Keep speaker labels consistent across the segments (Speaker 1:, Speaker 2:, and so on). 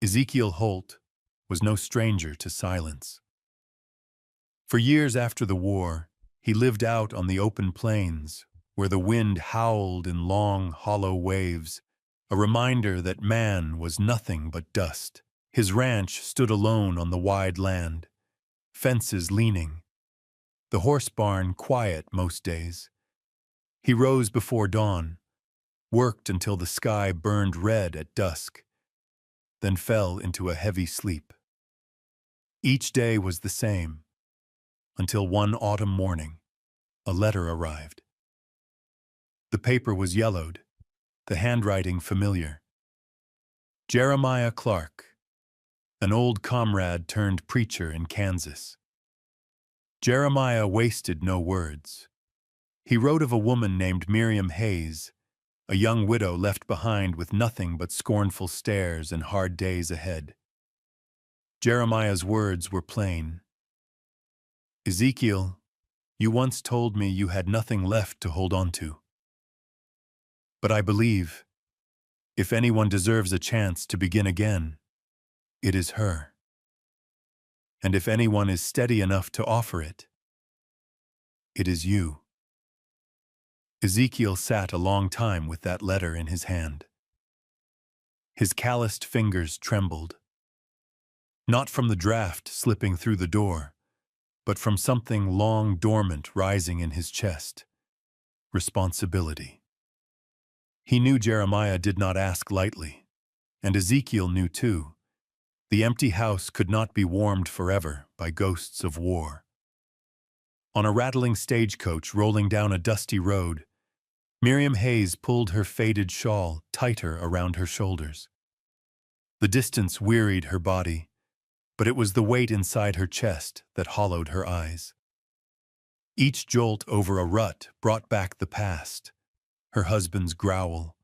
Speaker 1: Ezekiel Holt was no stranger to silence. For years after the war, he lived out on the open plains, where the wind howled in long, hollow waves, a reminder that man was nothing but dust. His ranch stood alone on the wide land, fences leaning, the horse barn quiet most days. He rose before dawn, worked until the sky burned red at dusk, then fell into a heavy sleep. Each day was the same, until one autumn morning, a letter arrived. The paper was yellowed, the handwriting familiar. Jeremiah Clark, an old comrade turned preacher in Kansas. Jeremiah wasted no words. He wrote of a woman named Miriam Hayes, a young widow left behind with nothing but scornful stares and hard days ahead. Jeremiah's words were plain. Ezekiel, you once told me you had nothing left to hold on to. But I believe, if anyone deserves a chance to begin again, it is her. And if anyone is steady enough to offer it, it is you. Ezekiel sat a long time with that letter in his hand. His calloused fingers trembled, not from the draft slipping through the door, but from something long dormant rising in his chest: responsibility. He knew Jeremiah did not ask lightly, and Ezekiel knew too. The empty house could not be warmed forever by ghosts of war. On a rattling stagecoach rolling down a dusty road, Miriam Hayes pulled her faded shawl tighter around her shoulders. The distance wearied her body, but it was the weight inside her chest that hollowed her eyes. Each jolt over a rut brought back the past, her husband's growl,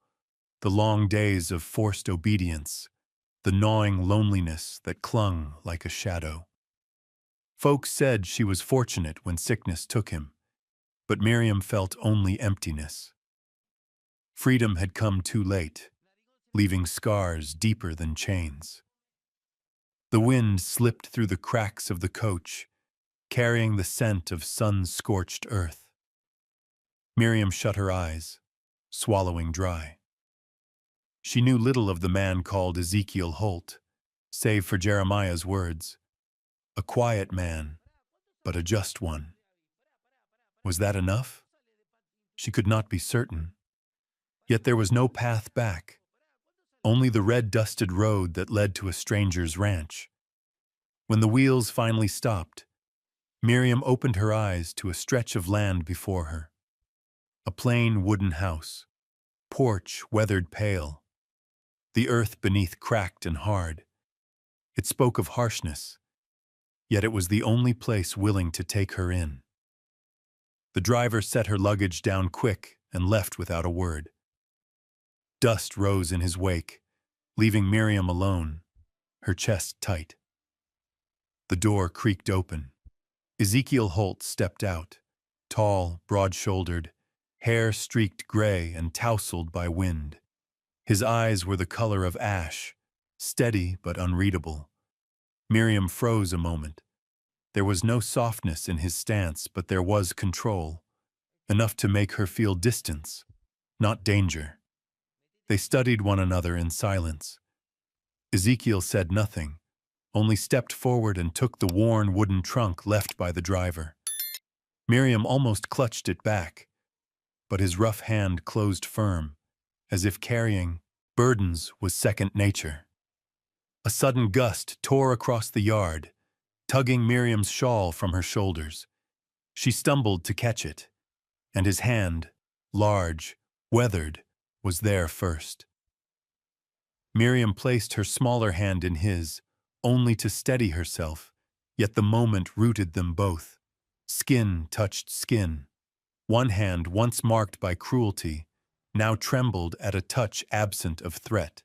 Speaker 1: the long days of forced obedience, the gnawing loneliness that clung like a shadow. Folks said she was fortunate when sickness took him, but Miriam felt only emptiness. Freedom had come too late, leaving scars deeper than chains. The wind slipped through the cracks of the coach, carrying the scent of sun-scorched earth. Miriam shut her eyes, swallowing dry. She knew little of the man called Ezekiel Holt, save for Jeremiah's words. A quiet man, but a just one. Was that enough? She could not be certain. Yet there was no path back, only the red-dusted road that led to a stranger's ranch. When the wheels finally stopped, Miriam opened her eyes to a stretch of land before her. A plain wooden house, porch weathered pale, the earth beneath cracked and hard. It spoke of harshness, yet it was the only place willing to take her in. The driver set her luggage down quick and left without a word. Dust rose in his wake, leaving Miriam alone, her chest tight. The door creaked open. Ezekiel Holt stepped out, tall, broad-shouldered, hair streaked gray and tousled by wind. His eyes were the color of ash, steady but unreadable. Miriam froze a moment. There was no softness in his stance, but there was control, enough to make her feel distance, not danger. They studied one another in silence. Ezekiel said nothing, only stepped forward and took the worn wooden trunk left by the driver. Miriam almost clutched it back, but his rough hand closed firm, as if carrying burdens was second nature. A sudden gust tore across the yard, tugging Miriam's shawl from her shoulders. She stumbled to catch it, and his hand, large, weathered, was there first. Miriam placed her smaller hand in his, only to steady herself, yet the moment rooted them both. Skin touched skin. One hand, once marked by cruelty, now trembled at a touch absent of threat.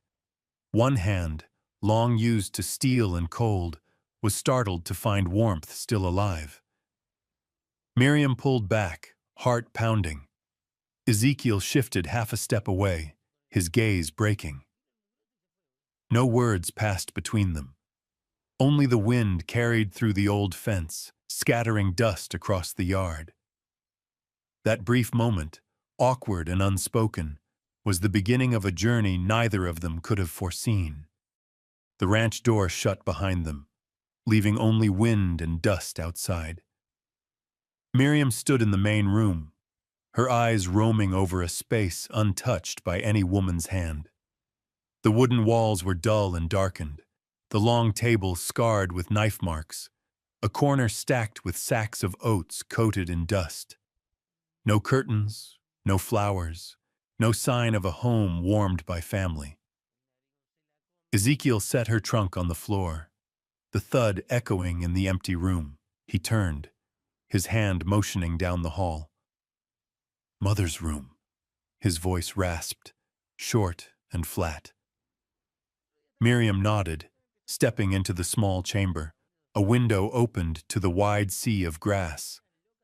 Speaker 1: One hand, long used to steel and cold, was startled to find warmth still alive. Miriam pulled back, heart pounding. Ezekiel shifted half a step away, his gaze breaking. No words passed between them. Only the wind carried through the old fence, scattering dust across the yard. That brief moment, awkward and unspoken, was the beginning of a journey neither of them could have foreseen. The ranch door shut behind them, leaving only wind and dust outside. Miriam stood in the main room, her eyes roaming over a space untouched by any woman's hand. The wooden walls were dull and darkened, the long table scarred with knife marks, a corner stacked with sacks of oats coated in dust. No curtains, no flowers, no sign of a home warmed by family. Ezekiel set her trunk on the floor, the thud echoing in the empty room. He turned, his hand motioning down the hall. "Mother's room," his voice rasped, short and flat. Miriam nodded, stepping into the small chamber. A window opened to the wide sea of grass.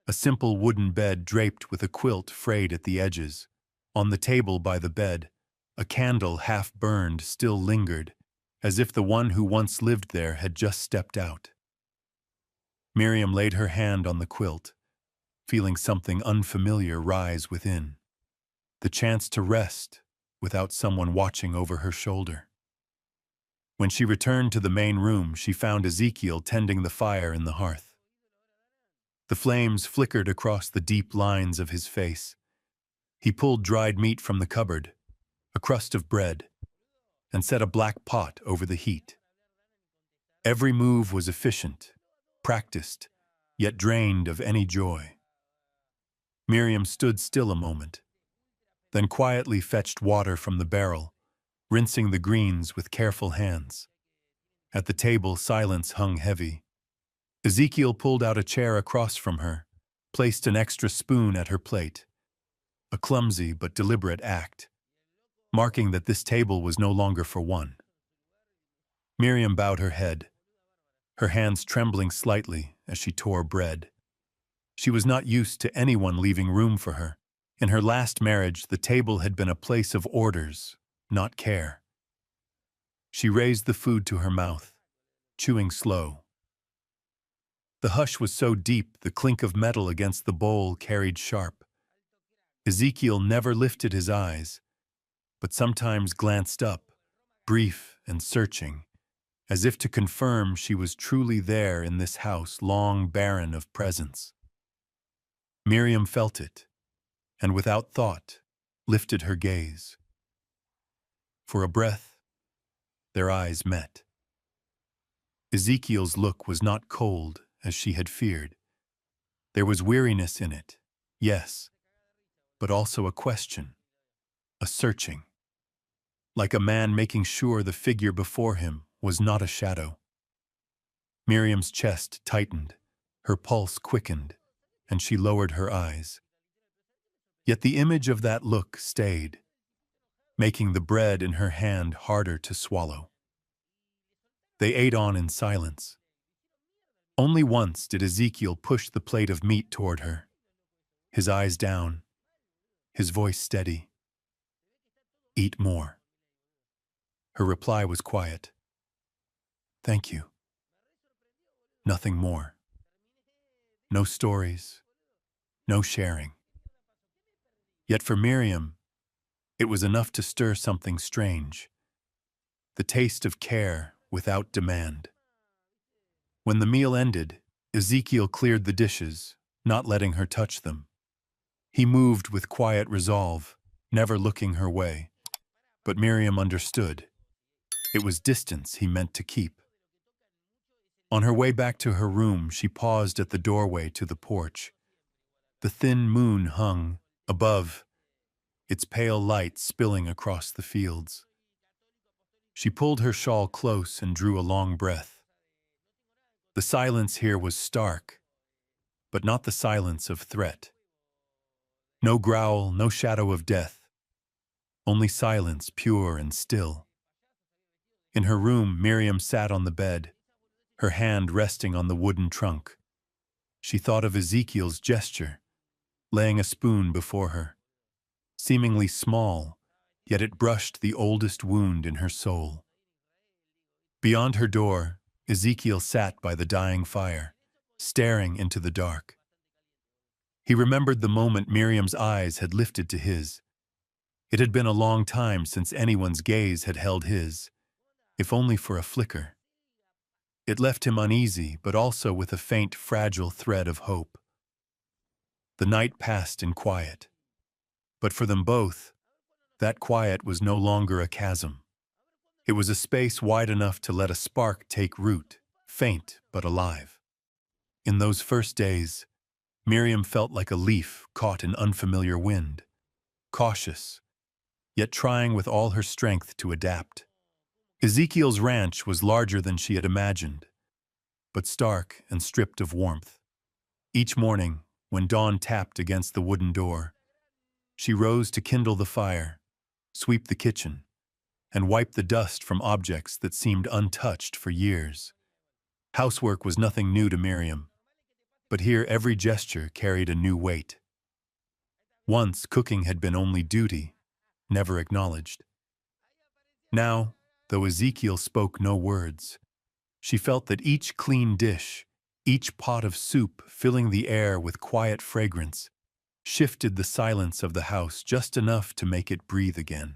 Speaker 1: A simple wooden bed draped with a quilt frayed at the edges. On the table by the bed, a candle half burned still lingered, as if the one who once lived there had just stepped out. Miriam laid her hand on the quilt, feeling something unfamiliar rise within. The chance to rest without someone watching over her shoulder. When she returned to the main room, she found Ezekiel tending the fire in the hearth. The flames flickered across the deep lines of his face. He pulled dried meat from the cupboard, a crust of bread, and set a black pot over the heat. Every move was efficient, practiced, yet drained of any joy. Miriam stood still a moment, then quietly fetched water from the barrel, rinsing the greens with careful hands. At the table, silence hung heavy. Ezekiel pulled out a chair across from her, placed an extra spoon at her plate. A clumsy but deliberate act, marking that this table was no longer for one. Miriam bowed her head, her hands trembling slightly as she tore bread. She was not used to anyone leaving room for her. In her last marriage, the table had been a place of orders, not care. She raised the food to her mouth, chewing slow. The hush was so deep, the clink of metal against the bowl carried sharp. Ezekiel never lifted his eyes, but sometimes glanced up, brief and searching, as if to confirm she was truly there in this house long barren of presence. Miriam felt it, and without thought, lifted her gaze. For a breath, their eyes met. Ezekiel's look was not cold, as she had feared. There was weariness in it, yes, but also a question, a searching. Like a man making sure the figure before him was not a shadow. Miriam's chest tightened, her pulse quickened, and she lowered her eyes. Yet the image of that look stayed, making the bread in her hand harder to swallow. They ate on in silence. Only once did Ezekiel push the plate of meat toward her, his eyes down, his voice steady. "Eat more." Her reply was quiet. "Thank you." Nothing more. No stories, no sharing. Yet for Miriam, it was enough to stir something strange. The taste of care without demand. When the meal ended, Ezekiel cleared the dishes, not letting her touch them. He moved with quiet resolve, never looking her way. But Miriam understood. It was distance he meant to keep. On her way back to her room, she paused at the doorway to the porch. The thin moon hung above, its pale light spilling across the fields. She pulled her shawl close and drew a long breath. The silence here was stark, but not the silence of threat. No growl, no shadow of death. Only silence, pure and still. In her room, Miriam sat on the bed, her hand resting on the wooden trunk. She thought of Ezekiel's gesture, laying a spoon before her. Seemingly small, yet it brushed the oldest wound in her soul. Beyond her door, Ezekiel sat by the dying fire, staring into the dark. He remembered the moment Miriam's eyes had lifted to his. It had been a long time since anyone's gaze had held his, if only for a flicker. It left him uneasy, but also with a faint, fragile thread of hope. The night passed in quiet. But for them both, that quiet was no longer a chasm. It was a space wide enough to let a spark take root, faint but alive. In those first days, Miriam felt like a leaf caught in unfamiliar wind, cautious, yet trying with all her strength to adapt. Ezekiel's ranch was larger than she had imagined, but stark and stripped of warmth. Each morning, when dawn tapped against the wooden door, she rose to kindle the fire, sweep the kitchen, and wipe the dust from objects that seemed untouched for years. Housework was nothing new to Miriam, but here every gesture carried a new weight. Once cooking had been only duty, never acknowledged. Now, though Ezekiel spoke no words, she felt that each clean dish, each pot of soup filling the air with quiet fragrance, shifted the silence of the house just enough to make it breathe again.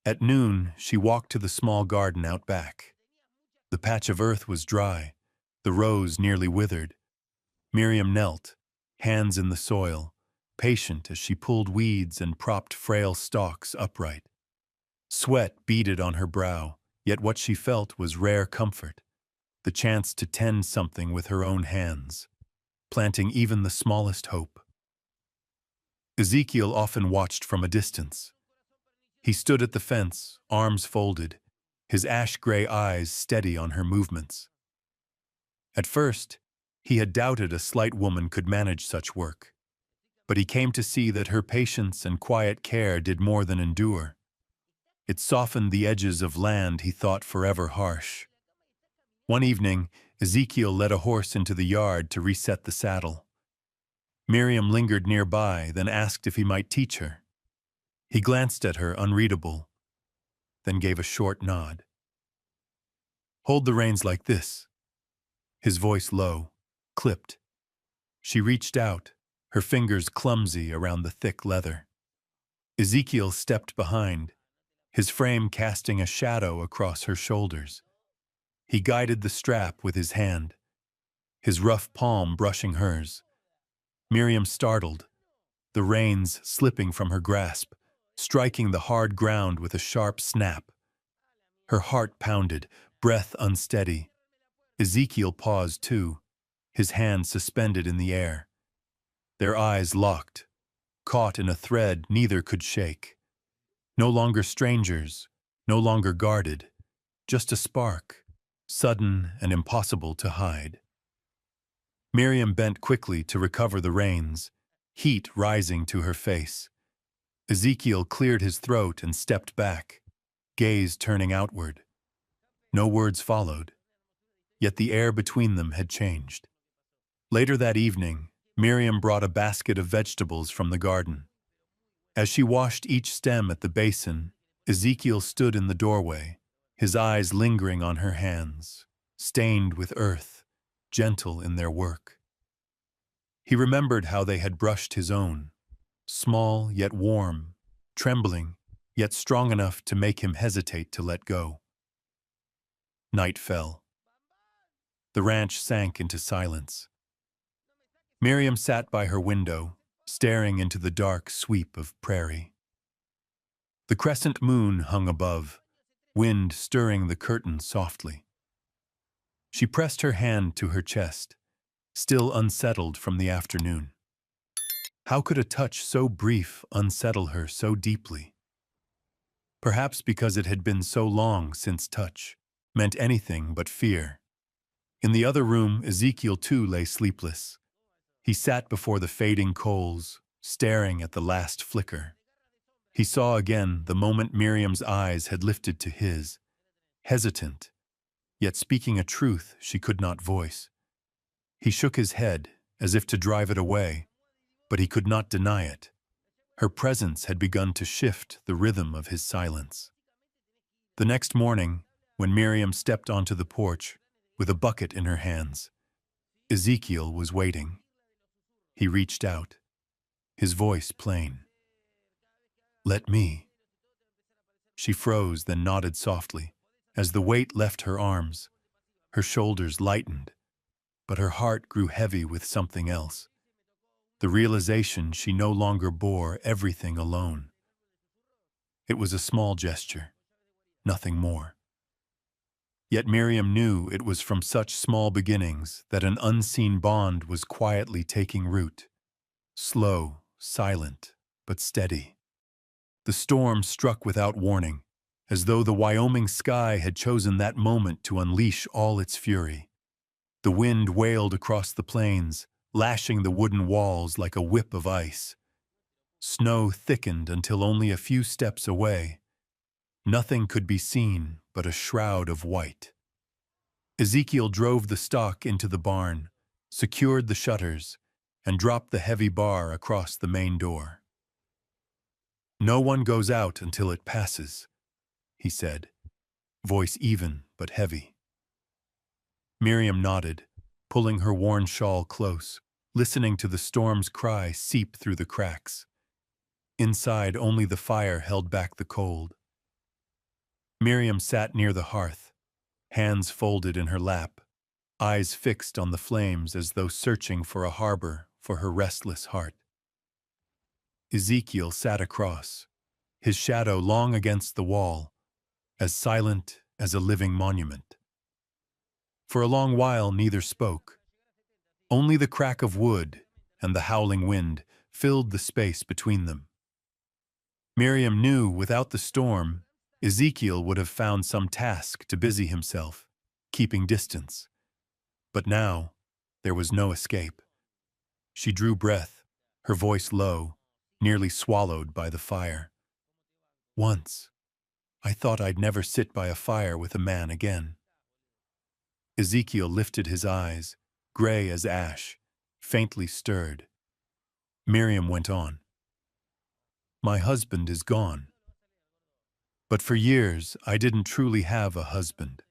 Speaker 1: At noon, she walked to the small garden out back. The patch of earth was dry, the rose nearly withered. Miriam knelt, hands in the soil, patient as she pulled weeds and propped frail stalks upright. Sweat beaded on her brow, yet what she felt was rare comfort, the chance to tend something with her own hands, planting even the smallest hope. Ezekiel often watched from a distance. He stood at the fence, arms folded, his ash-gray eyes steady on her movements. At first, he had doubted a slight woman could manage such work, but he came to see that her patience and quiet care did more than endure. It softened the edges of land he thought forever harsh. One evening, Ezekiel led a horse into the yard to reset the saddle. Miriam lingered nearby, then asked if he might teach her. He glanced at her, unreadable, then gave a short nod. "Hold the reins like this." His voice low, clipped. She reached out, her fingers clumsy around the thick leather. Ezekiel stepped behind, his frame casting a shadow across her shoulders. He guided the strap with his hand, his rough palm brushing hers. Miriam startled, the reins slipping from her grasp, striking the hard ground with a sharp snap. Her heart pounded, breath unsteady. Ezekiel paused too, his hand suspended in the air. Their eyes locked, caught in a thread neither could shake. No longer strangers, no longer guarded, just a spark, sudden and impossible to hide. Miriam bent quickly to recover the reins, heat rising to her face. Ezekiel cleared his throat and stepped back, gaze turning outward. No words followed, yet the air between them had changed. Later that evening, Miriam brought a basket of vegetables from the garden. As she washed each stem at the basin, Ezekiel stood in the doorway, his eyes lingering on her hands, stained with earth, gentle in their work. He remembered how they had brushed his own, small yet warm, trembling yet strong enough to make him hesitate to let go. Night fell. The ranch sank into silence. Miriam sat by her window, staring into the dark sweep of prairie. The crescent moon hung above, wind stirring the curtains softly. She pressed her hand to her chest, still unsettled from the afternoon. How could a touch so brief unsettle her so deeply? Perhaps because it had been so long since touch meant anything but fear. In the other room, Ezekiel too lay sleepless. He sat before the fading coals, staring at the last flicker. He saw again the moment Miriam's eyes had lifted to his, hesitant, yet speaking a truth she could not voice. He shook his head, as if to drive it away, but he could not deny it. Her presence had begun to shift the rhythm of his silence. The next morning, When Miriam stepped onto the porch with a bucket in her hands, Ezekiel was waiting. He reached out, his voice plain. "Let me." She froze, then nodded softly. As the weight left her arms, her shoulders lightened, but her heart grew heavy with something else. The realization she no longer bore everything alone. It was a small gesture, nothing more. Yet Miriam knew it was from such small beginnings that an unseen bond was quietly taking root. Slow, silent, but steady. The storm struck without warning, as though the Wyoming sky had chosen that moment to unleash all its fury. The wind wailed across the plains, lashing the wooden walls like a whip of ice. Snow thickened until only a few steps away. Nothing could be seen but a shroud of white. Ezekiel drove the stock into the barn, secured the shutters, and dropped the heavy bar across the main door. "No one goes out until it passes," he said, voice even but heavy. Miriam nodded, pulling her worn shawl close, listening to the storm's cry seep through the cracks. Inside, only the fire held back the cold. Miriam sat near the hearth, hands folded in her lap, eyes fixed on the flames as though searching for a harbor for her restless heart. Ezekiel sat across, his shadow long against the wall, as silent as a living monument. For a long while neither spoke. Only the crack of wood and the howling wind filled the space between them. Miriam knew without the storm, Ezekiel would have found some task to busy himself, keeping distance. But now, there was no escape. She drew breath, her voice low, nearly swallowed by the fire. "Once, I thought I'd never sit by a fire with a man again." Ezekiel lifted his eyes, gray as ash, faintly stirred. Miriam went on. "My husband is gone. But for years, I didn't truly have a husband.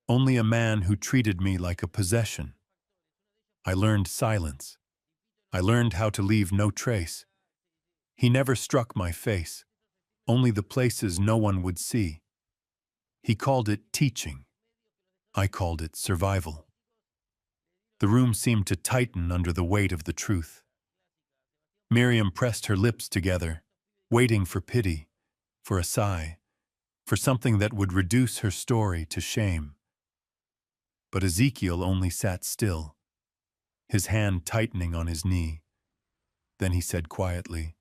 Speaker 1: Only a man who treated me like a possession. I learned silence. I learned how to leave no trace. He never struck my face, only the places no one would see. He called it teaching. I called it survival." The room seemed to tighten under the weight of the truth. Miriam pressed her lips together, waiting for pity, for a sigh, for something that would reduce her story to shame. But Ezekiel only sat still, his hand tightening on his knee. Then he said quietly,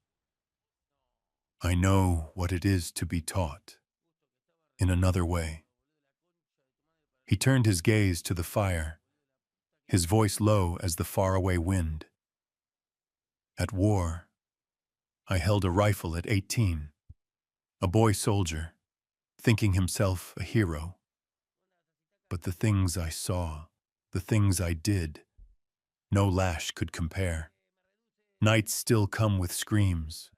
Speaker 1: "I know what it is to be taught, in another way." He turned his gaze to the fire, his voice low as the faraway wind. "At war, I held a rifle at 18, a boy soldier, thinking himself a hero. But the things I saw, the things I did, no lash could compare. Nights still come with screams,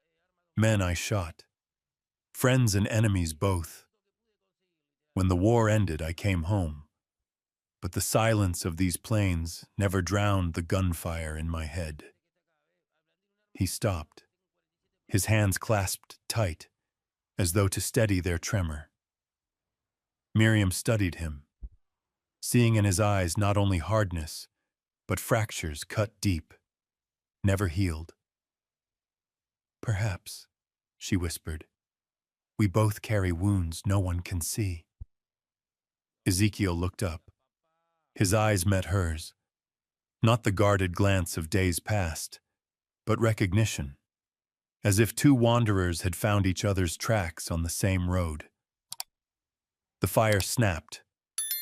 Speaker 1: men I shot, friends and enemies both. When the war ended, I came home, but the silence of these plains never drowned the gunfire in my head." He stopped, his hands clasped tight, as though to steady their tremor. Miriam studied him, seeing in his eyes not only hardness, but fractures cut deep, never healed. "Perhaps," she whispered, "we both carry wounds no one can see." Ezekiel looked up. His eyes met hers, not the guarded glance of days past, but recognition, as if two wanderers had found each other's tracks on the same road. The fire snapped,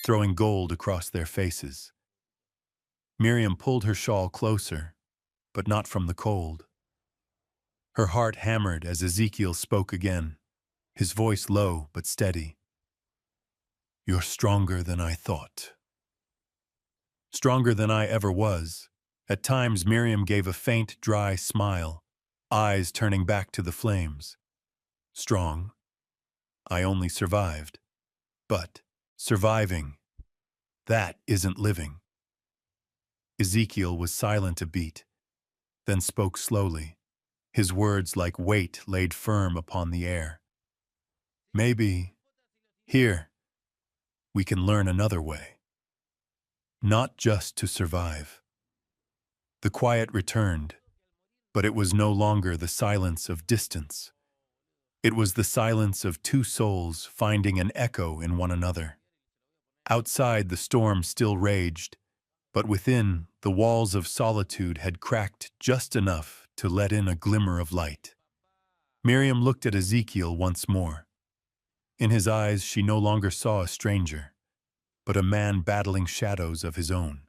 Speaker 1: throwing gold across their faces. Miriam pulled her shawl closer, but not from the cold. Her heart hammered as Ezekiel spoke again, his voice low but steady. "You're stronger than I thought." Stronger than I ever was. At times Miriam gave a faint, dry smile, eyes turning back to the flames. "Strong. I only survived. But Surviving, that isn't living. Ezekiel was silent a beat, then spoke slowly, his words like weight laid firm upon the air. Maybe, here, we can learn another way. Not just to survive. The quiet returned, but it was no longer the silence of distance. It was the silence of two souls finding an echo in one another. Outside, the storm still raged, but within, the walls of solitude had cracked just enough to let in a glimmer of light. Miriam looked at Ezekiel once more. In his eyes, she no longer saw a stranger, but a man battling shadows of his own.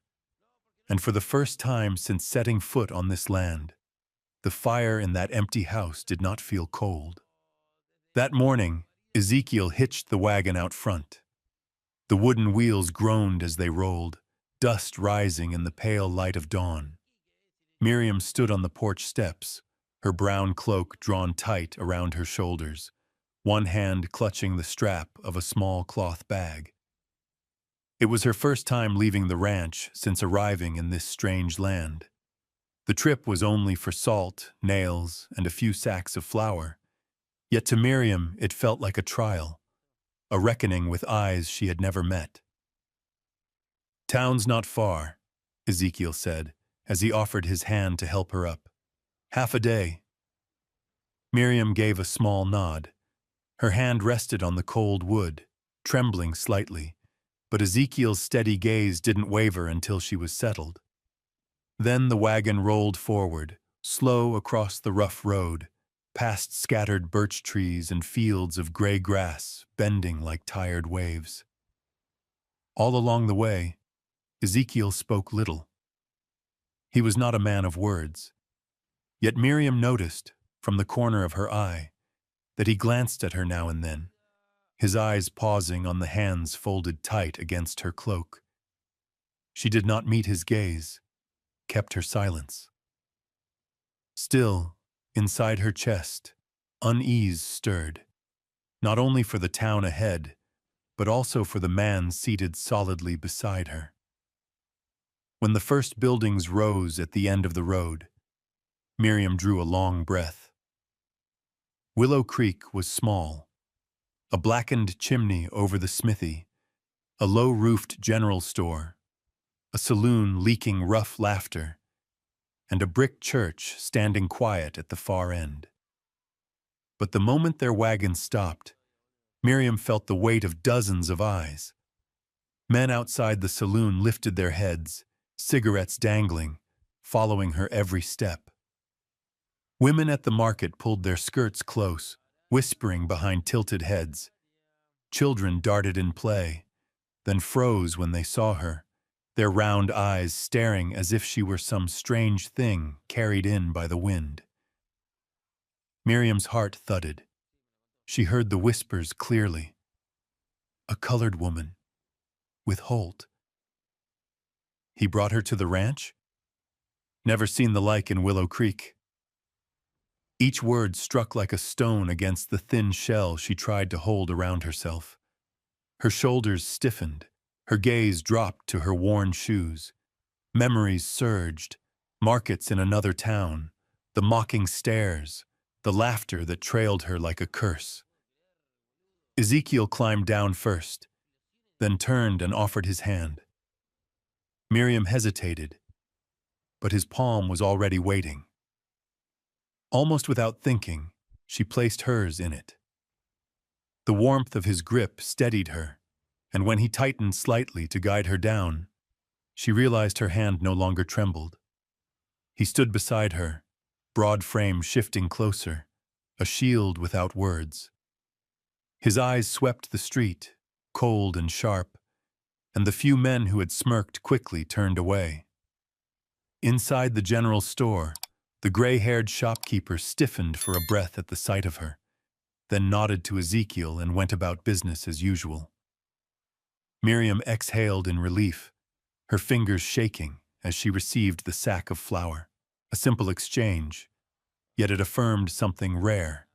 Speaker 1: And for the first time since setting foot on this land, the fire in that empty house did not feel cold. That morning, Ezekiel hitched the wagon out front. The wooden wheels groaned as they rolled, dust rising in the pale light of dawn. Miriam stood on the porch steps, her brown cloak drawn tight around her shoulders, one hand clutching the strap of a small cloth bag. It was her first time leaving the ranch since arriving in this strange land. The trip was only for salt, nails, and a few sacks of flour. Yet to Miriam it felt like a trial, a reckoning with eyes she had never met. "Town's not far," Ezekiel said, as he offered his hand to help her up. "Half a day." Miriam gave a small nod. Her hand rested on the cold wood, trembling slightly, but Ezekiel's steady gaze didn't waver until she was settled. Then the wagon rolled forward, slow across the rough road, past scattered birch trees and fields of gray grass bending like tired waves. All along the way, Ezekiel spoke little. He was not a man of words. Yet Miriam noticed, from the corner of her eye, that he glanced at her now and then, his eyes pausing on the hands folded tight against her cloak. She did not meet his gaze, kept her silence. Still, inside her chest, unease stirred, not only for the town ahead, but also for the man seated solidly beside her. When the first buildings rose at the end of the road, Miriam drew a long breath. Willow Creek was small, a blackened chimney over the smithy, a low-roofed general store, a saloon leaking rough laughter, and a brick church standing quiet at the far end. But the moment their wagon stopped, Miriam felt the weight of dozens of eyes. Men outside the saloon lifted their heads, cigarettes dangling, following her every step. Women at the market pulled their skirts close, whispering behind tilted heads. Children darted in play, then froze when they saw her, their round eyes staring as if she were some strange thing carried in by the wind. Miriam's heart thudded. She heard the whispers clearly. A colored woman, with Holt. He brought her to the ranch? Never seen the like in Willow Creek. Each word struck like a stone against the thin shell she tried to hold around herself. Her shoulders stiffened, her gaze dropped to her worn shoes. Memories surged, markets in another town, the mocking stares, the laughter that trailed her like a curse. Ezekiel climbed down first, then turned and offered his hand. Miriam hesitated, but his palm was already waiting. Almost without thinking, she placed hers in it. The warmth of his grip steadied her, and when he tightened slightly to guide her down, she realized her hand no longer trembled. He stood beside her, broad frame shifting closer, a shield without words. His eyes swept the street, cold and sharp, and the few men who had smirked quickly turned away. Inside the general store, the gray-haired shopkeeper stiffened for a breath at the sight of her, then nodded to Ezekiel and went about business as usual. Miriam exhaled in relief, her fingers shaking as she received the sack of flour. A simple exchange, yet it affirmed something rare,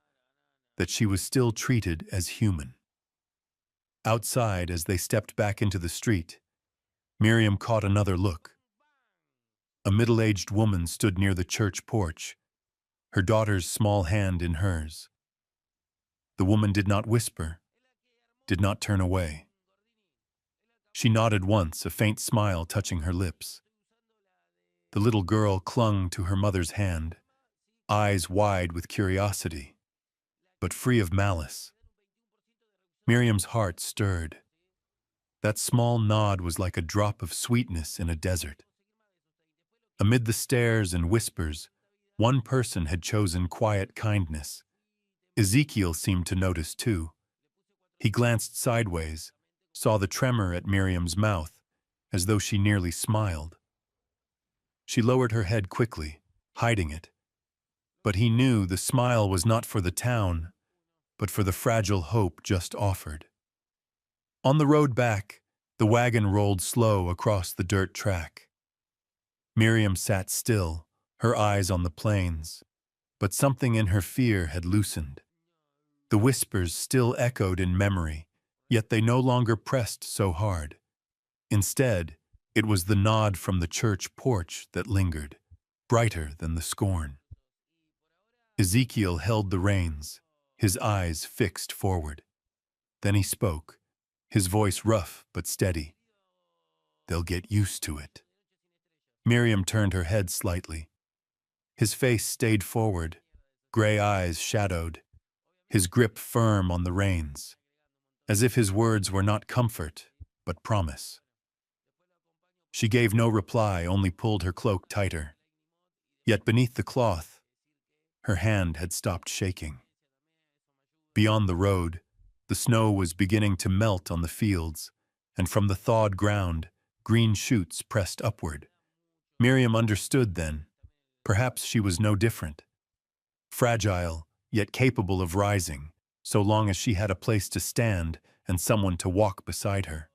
Speaker 1: that she was still treated as human. Outside, as they stepped back into the street, Miriam caught another look. A middle-aged woman stood near the church porch, her daughter's small hand in hers. The woman did not whisper, did not turn away. She nodded once, a faint smile touching her lips. The little girl clung to her mother's hand, eyes wide with curiosity, but free of malice. Miriam's heart stirred. That small nod was like a drop of sweetness in a desert. Amid the stares and whispers, one person had chosen quiet kindness. Ezekiel seemed to notice too. He glanced sideways, saw the tremor at Miriam's mouth, as though she nearly smiled. She lowered her head quickly, hiding it. But he knew the smile was not for the town, but for the fragile hope just offered. On the road back, the wagon rolled slow across the dirt track. Miriam sat still, her eyes on the plains, but something in her fear had loosened. The whispers still echoed in memory, yet they no longer pressed so hard. Instead, it was the nod from the church porch that lingered, brighter than the scorn. Ezekiel held the reins, his eyes fixed forward. Then he spoke, his voice rough but steady. "They'll get used to it." Miriam turned her head slightly. His face stayed forward, gray eyes shadowed, his grip firm on the reins, as if his words were not comfort, but promise. She gave no reply, only pulled her cloak tighter. Yet beneath the cloth, her hand had stopped shaking. Beyond the road, the snow was beginning to melt on the fields, and from the thawed ground, green shoots pressed upward. Miriam understood then. Perhaps she was no different. Fragile, yet capable of rising, so long as she had a place to stand and someone to walk beside her.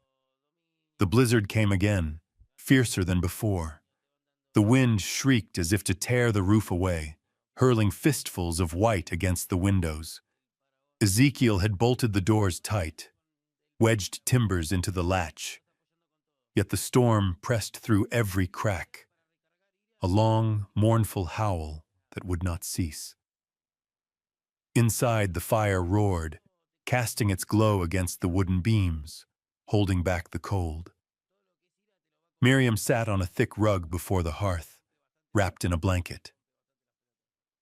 Speaker 1: The blizzard came again, fiercer than before. The wind shrieked as if to tear the roof away, hurling fistfuls of white against the windows. Ezekiel had bolted the doors tight, wedged timbers into the latch. Yet the storm pressed through every crack, a long, mournful howl that would not cease. Inside, the fire roared, casting its glow against the wooden beams, holding back the cold. Miriam sat on a thick rug before the hearth, wrapped in a blanket.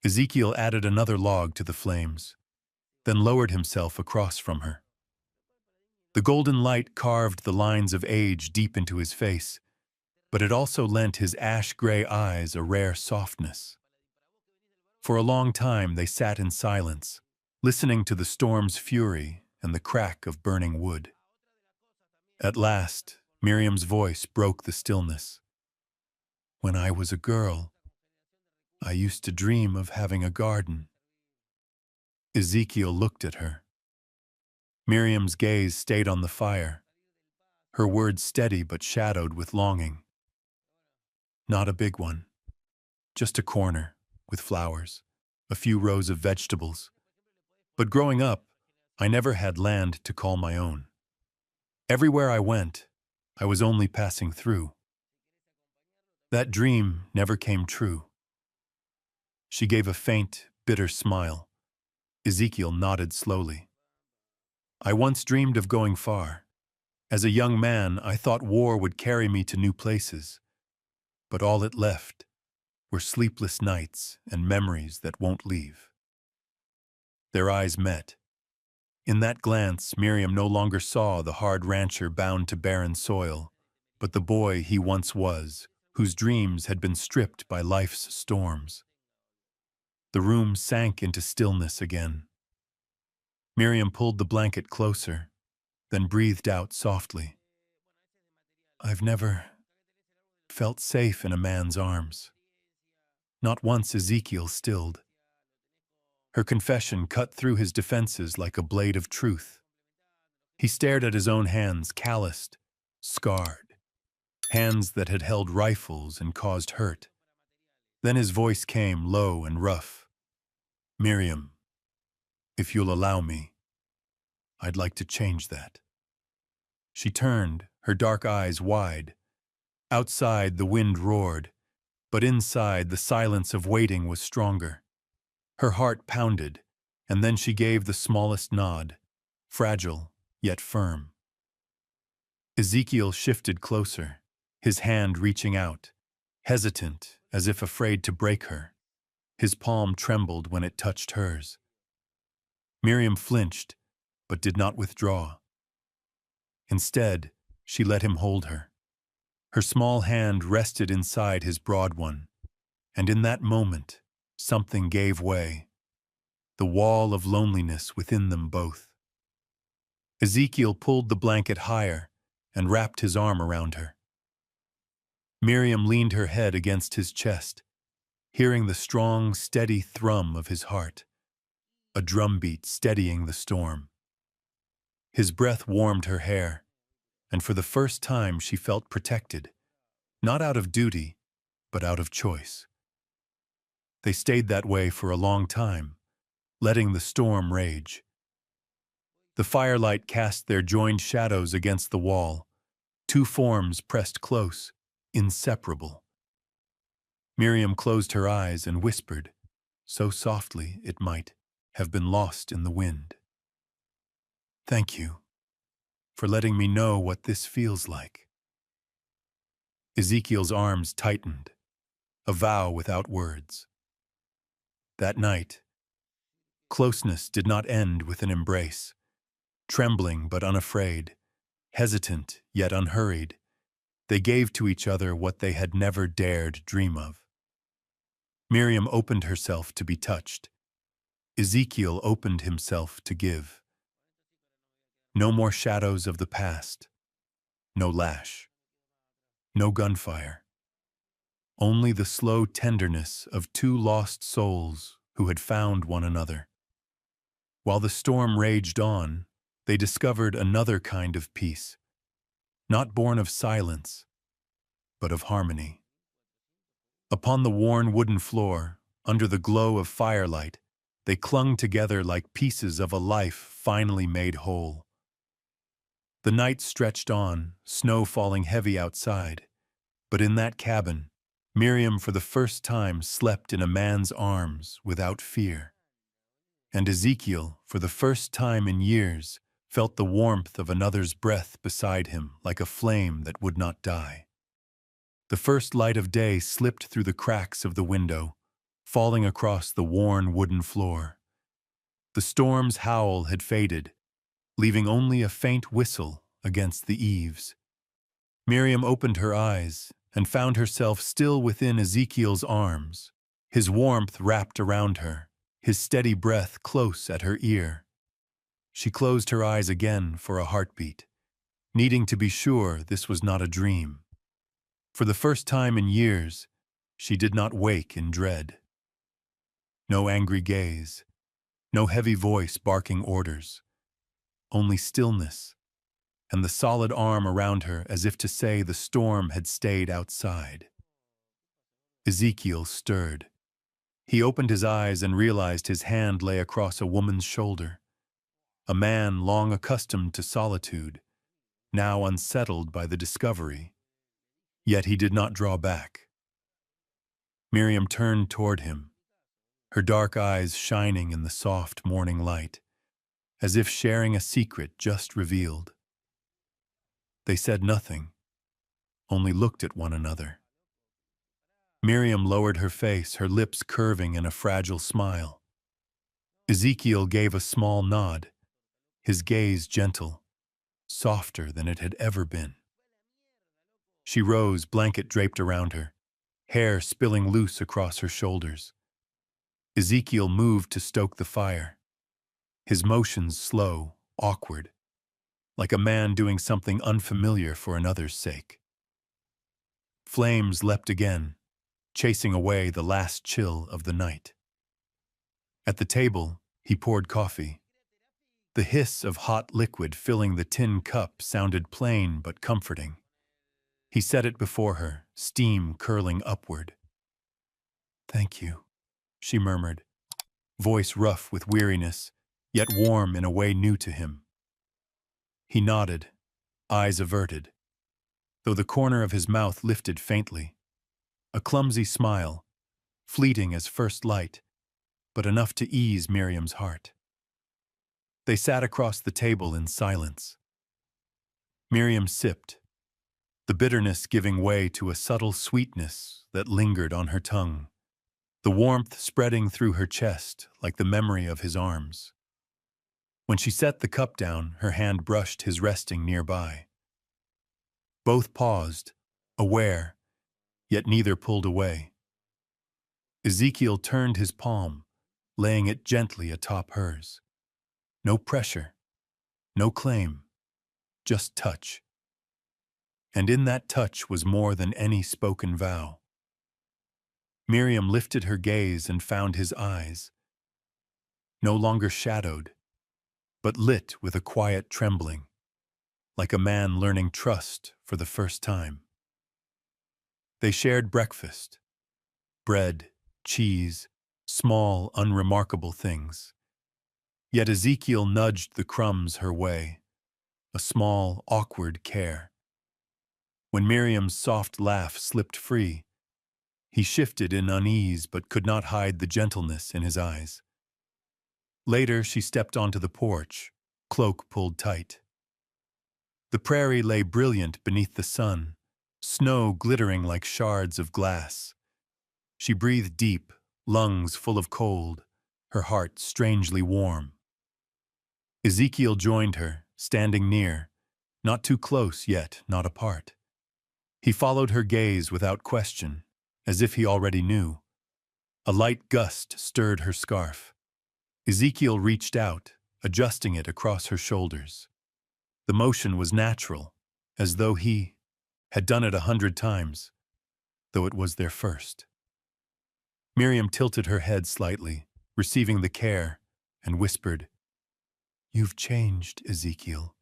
Speaker 1: Ezekiel added another log to the flames, then lowered himself across from her. The golden light carved the lines of age deep into his face, but it also lent his ash-gray eyes a rare softness. For a long time they sat in silence, listening to the storm's fury and the crack of burning wood. At last, Miriam's voice broke the stillness. "When I was a girl, I used to dream of having a garden." Ezekiel looked at her. Miriam's gaze stayed on the fire, her words steady but shadowed with longing. "Not a big one, just a corner with flowers, a few rows of vegetables. But growing up, I never had land to call my own. Everywhere I went, I was only passing through. That dream never came true." She gave a faint, bitter smile. Ezekiel nodded slowly. "I once dreamed of going far. As a young man, I thought war would carry me to new places. But all it left were sleepless nights and memories that won't leave." Their eyes met. In that glance, Miriam no longer saw the hard rancher bound to barren soil, but the boy he once was, whose dreams had been stripped by life's storms. The room sank into stillness again. Miriam pulled the blanket closer, then breathed out softly. "I've never felt safe in a man's arms." Not once Ezekiel stilled. Her confession cut through his defenses like a blade of truth. He stared at his own hands, calloused, scarred, hands that had held rifles and caused hurt. Then his voice came low and rough. "Miriam, if you'll allow me, I'd like to change that." She turned, her dark eyes wide. Outside, the wind roared, but inside, the silence of waiting was stronger. Her heart pounded, and then she gave the smallest nod, fragile yet firm. Ezekiel shifted closer, his hand reaching out, hesitant as if afraid to break her. His palm trembled when it touched hers. Miriam flinched, but did not withdraw. Instead, she let him hold her. Her small hand rested inside his broad one, and in that moment, something gave way, the wall of loneliness within them both. Ezekiel pulled the blanket higher and wrapped his arm around her. Miriam leaned her head against his chest, hearing the strong, steady thrum of his heart, a drumbeat steadying the storm. His breath warmed her hair, and for the first time she felt protected, not out of duty, but out of choice. They stayed that way for a long time, letting the storm rage. The firelight cast their joined shadows against the wall, two forms pressed close, inseparable. Miriam closed her eyes and whispered, so softly it might have been lost in the wind. "Thank you for letting me know what this feels like." Ezekiel's arms tightened, a vow without words. That night, closeness did not end with an embrace. Trembling but unafraid, hesitant yet unhurried, they gave to each other what they had never dared dream of. Miriam opened herself to be touched. Ezekiel opened himself to give. No more shadows of the past, no lash, no gunfire. Only the slow tenderness of two lost souls who had found one another. While the storm raged on, they discovered another kind of peace, not born of silence, but of harmony. Upon the worn wooden floor, under the glow of firelight, they clung together like pieces of a life finally made whole. The night stretched on, snow falling heavy outside, but in that cabin, Miriam for the first time slept in a man's arms without fear. And Ezekiel, for the first time in years, felt the warmth of another's breath beside him like a flame that would not die. The first light of day slipped through the cracks of the window, falling across the worn wooden floor. The storm's howl had faded, leaving only a faint whistle against the eaves. Miriam opened her eyes and found herself still within Ezekiel's arms, his warmth wrapped around her, his steady breath close at her ear. She closed her eyes again for a heartbeat, needing to be sure this was not a dream. For the first time in years, she did not wake in dread. No angry gaze, no heavy voice barking orders, only stillness, and the solid arm around her as if to say the storm had stayed outside. Ezekiel stirred. He opened his eyes and realized his hand lay across a woman's shoulder. A man long accustomed to solitude, now unsettled by the discovery. Yet he did not draw back. Miriam turned toward him, her dark eyes shining in the soft morning light, as if sharing a secret just revealed. They said nothing, only looked at one another. Miriam lowered her face, her lips curving in a fragile smile. Ezekiel gave a small nod, his gaze gentle, softer than it had ever been. She rose, blanket draped around her, hair spilling loose across her shoulders. Ezekiel moved to stoke the fire, his motions slow, awkward, like a man doing something unfamiliar for another's sake. Flames leapt again, chasing away the last chill of the night. At the table, he poured coffee. The hiss of hot liquid filling the tin cup sounded plain but comforting. He set it before her, steam curling upward. "Thank you," she murmured, voice rough with weariness, yet warm in a way new to him. He nodded, eyes averted, though the corner of his mouth lifted faintly. A clumsy smile, fleeting as first light, but enough to ease Miriam's heart. They sat across the table in silence. Miriam sipped, the bitterness giving way to a subtle sweetness that lingered on her tongue, the warmth spreading through her chest like the memory of his arms. When she set the cup down, her hand brushed his resting nearby. Both paused, aware, yet neither pulled away. Ezekiel turned his palm, laying it gently atop hers. No pressure, no claim, just touch. And in that touch was more than any spoken vow. Miriam lifted her gaze and found his eyes, no longer shadowed, but lit with a quiet trembling, like a man learning trust for the first time. They shared breakfast, bread, cheese, small, unremarkable things. Yet Ezekiel nudged the crumbs her way, a small, awkward care. When Miriam's soft laugh slipped free, he shifted in unease but could not hide the gentleness in his eyes. Later, she stepped onto the porch, cloak pulled tight. The prairie lay brilliant beneath the sun, snow glittering like shards of glass. She breathed deep, lungs full of cold, her heart strangely warm. Ezekiel joined her, standing near, not too close yet not apart. He followed her gaze without question, as if he already knew. A light gust stirred her scarf. Ezekiel reached out, adjusting it across her shoulders. The motion was natural, as though he had done it 100 times, though it was their first. Miriam tilted her head slightly, receiving the care, and whispered, "You've changed, Ezekiel."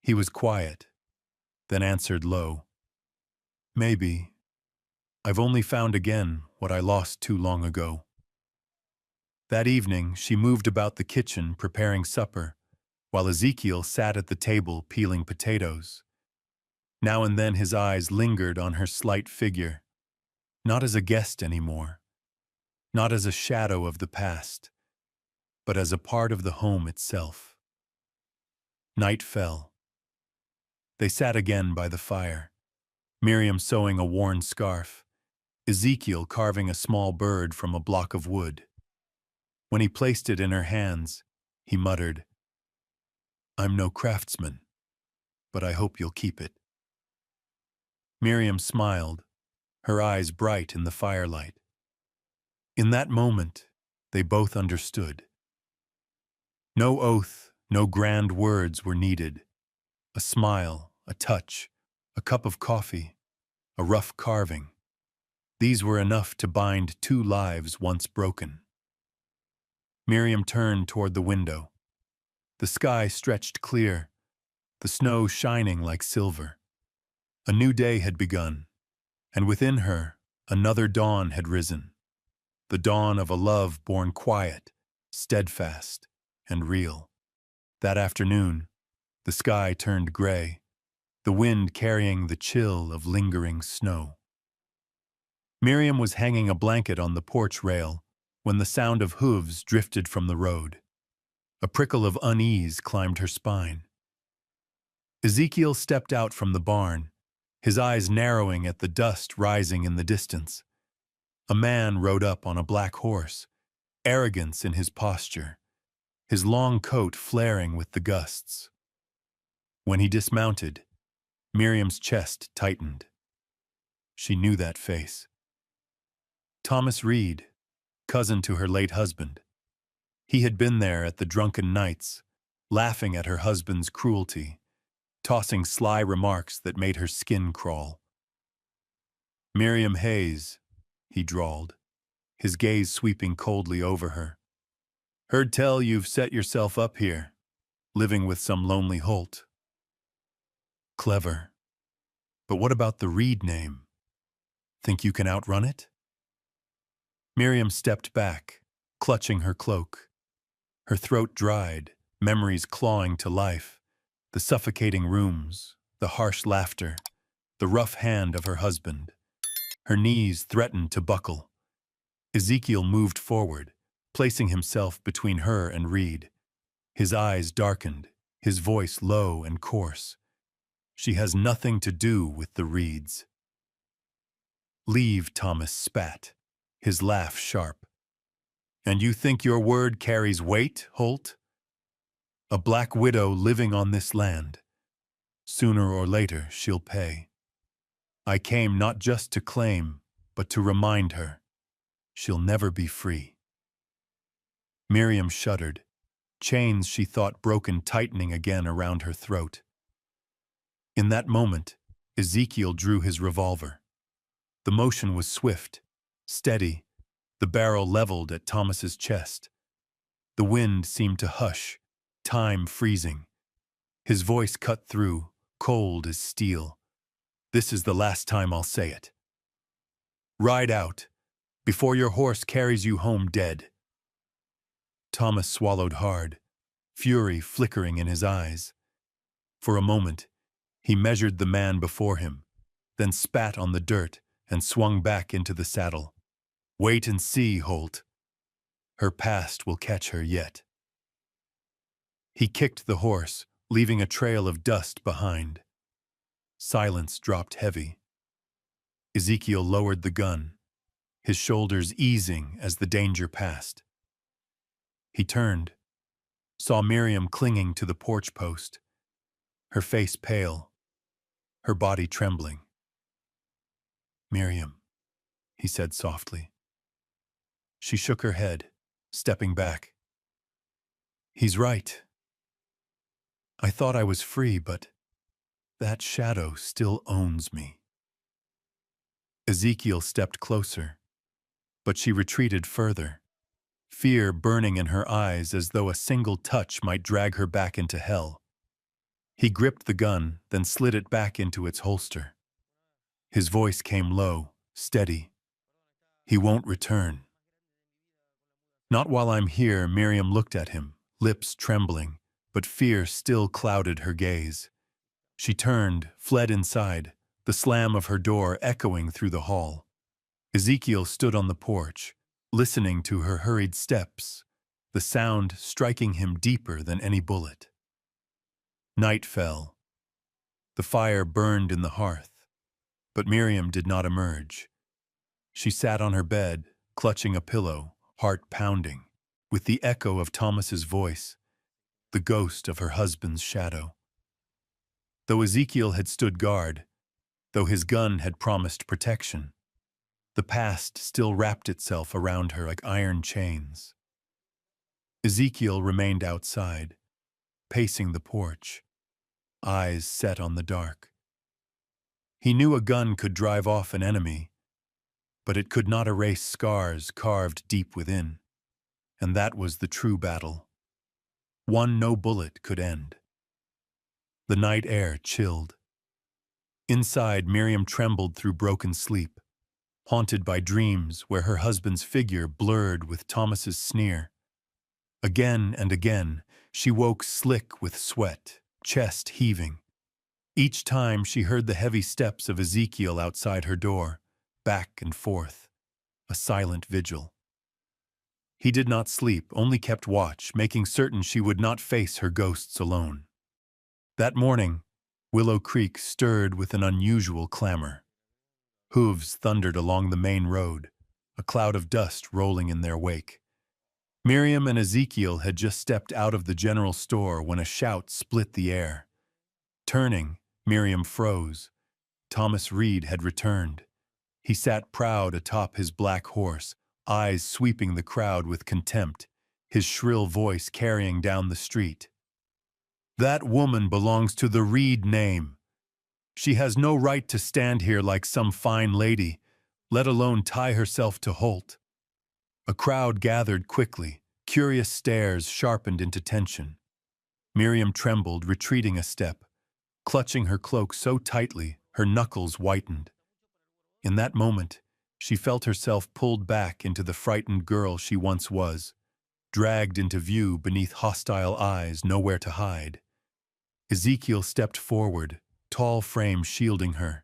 Speaker 1: He was quiet, then answered low, "Maybe. I've only found again what I lost too long ago." That evening, she moved about the kitchen preparing supper, while Ezekiel sat at the table peeling potatoes. Now and then his eyes lingered on her slight figure, not as a guest anymore, not as a shadow of the past, but as a part of the home itself. Night fell. They sat again by the fire, Miriam sewing a worn scarf, Ezekiel carving a small bird from a block of wood. When he placed it in her hands, he muttered, "I'm no craftsman, but I hope you'll keep it." Miriam smiled, her eyes bright in the firelight. In that moment, they both understood. No oath, no grand words were needed. A smile, a touch, a cup of coffee, a rough carving. These were enough to bind two lives once broken. Miriam turned toward the window. The sky stretched clear, the snow shining like silver. A new day had begun, and within her, another dawn had risen. The dawn of a love born quiet, steadfast, and real. That afternoon, the sky turned gray, the wind carrying the chill of lingering snow. Miriam was hanging a blanket on the porch rail when the sound of hooves drifted from the road. A prickle of unease climbed her spine. Ezekiel stepped out from the barn, his eyes narrowing at the dust rising in the distance. A man rode up on a black horse, arrogance in his posture, his long coat flaring with the gusts. When he dismounted, Miriam's chest tightened. She knew that face. Thomas Reed, cousin to her late husband. He had been there at the drunken nights, laughing at her husband's cruelty, tossing sly remarks that made her skin crawl. "Miriam Hayes," he drawled, his gaze sweeping coldly over her. "Heard tell you've set yourself up here, living with some lonely Holt." "Clever. But what about the Reed name? Think you can outrun it?" Miriam stepped back, clutching her cloak. Her throat dried, memories clawing to life, The suffocating rooms, the harsh laughter, the rough hand of her husband. Her knees threatened to buckle. Ezekiel moved forward, placing himself between her and Reed. His eyes darkened, his voice low and coarse. She has nothing to do with the Reeds. Leave, Thomas spat, his laugh sharp. And you think your word carries weight, Holt? A black widow living on this land. Sooner or later, she'll pay. I came not just to claim, but to remind her. She'll never be free. Miriam shuddered, chains she thought broken tightening again around her throat. In that moment, Ezekiel drew his revolver. The motion was swift, steady, the barrel leveled at Thomas's chest. The wind seemed to hush, time freezing. His voice cut through, cold as steel. This is the last time I'll say it. Ride out, before your horse carries you home dead. Thomas swallowed hard, fury flickering in his eyes. For a moment, he measured the man before him, then spat on the dirt and swung back into the saddle. Wait and see, Holt. Her past will catch her yet. He kicked the horse, leaving a trail of dust behind. Silence dropped heavy. Ezekiel lowered the gun, his shoulders easing as the danger passed. He turned, saw Miriam clinging to the porch post, her face pale, her body trembling. Miriam, he said softly. She shook her head, stepping back. He's right. I thought I was free, but that shadow still owns me. Ezekiel stepped closer, but she retreated further, fear burning in her eyes as though a single touch might drag her back into hell. He gripped the gun, then slid it back into its holster. His voice came low, steady. He won't return. Not while I'm here, Miriam looked at him, lips trembling, but fear still clouded her gaze. She turned, fled inside, the slam of her door echoing through the hall. Ezekiel stood on the porch, listening to her hurried steps, the sound striking him deeper than any bullet. Night fell. The fire burned in the hearth, but Miriam did not emerge. She sat on her bed, clutching a pillow, heart pounding, with the echo of Thomas's voice, the ghost of her husband's shadow. Though Ezekiel had stood guard, though his gun had promised protection, the past still wrapped itself around her like iron chains. Ezekiel remained outside, pacing the porch, eyes set on the dark. He knew a gun could drive off an enemy, but it could not erase scars carved deep within. And that was the true battle. One no bullet could end. The night air chilled. Inside, Miriam trembled through broken sleep, haunted by dreams where her husband's figure blurred with Thomas's sneer. Again and again, she woke slick with sweat, chest heaving. Each time she heard the heavy steps of Ezekiel outside her door, back and forth, a silent vigil. He did not sleep, only kept watch, making certain she would not face her ghosts alone. That morning, Willow Creek stirred with an unusual clamor. Hooves thundered along the main road, a cloud of dust rolling in their wake. Miriam and Ezekiel had just stepped out of the general store when a shout split the air. Turning, Miriam froze. Thomas Reed had returned. He sat proud atop his black horse, eyes sweeping the crowd with contempt, his shrill voice carrying down the street. That woman belongs to the Reed name. She has no right to stand here like some fine lady, let alone tie herself to Holt. A crowd gathered quickly, curious stares sharpened into tension. Miriam trembled, retreating a step, clutching her cloak so tightly her knuckles whitened. In that moment, she felt herself pulled back into the frightened girl she once was, dragged into view beneath hostile eyes nowhere to hide. Ezekiel stepped forward, tall frame shielding her.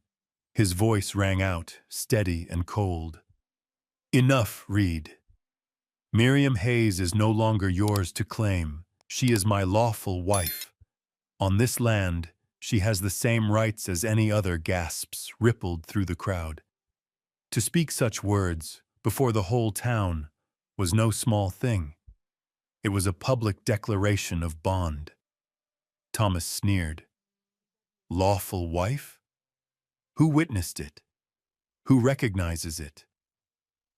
Speaker 1: His voice rang out, steady and cold. Enough, Reed. Miriam Hayes is no longer yours to claim. She is my lawful wife. On this land, she has the same rights as any other. Gasps rippled through the crowd. To speak such words, before the whole town, was no small thing. It was a public declaration of bond. Thomas sneered. Lawful wife? Who witnessed it? Who recognizes it?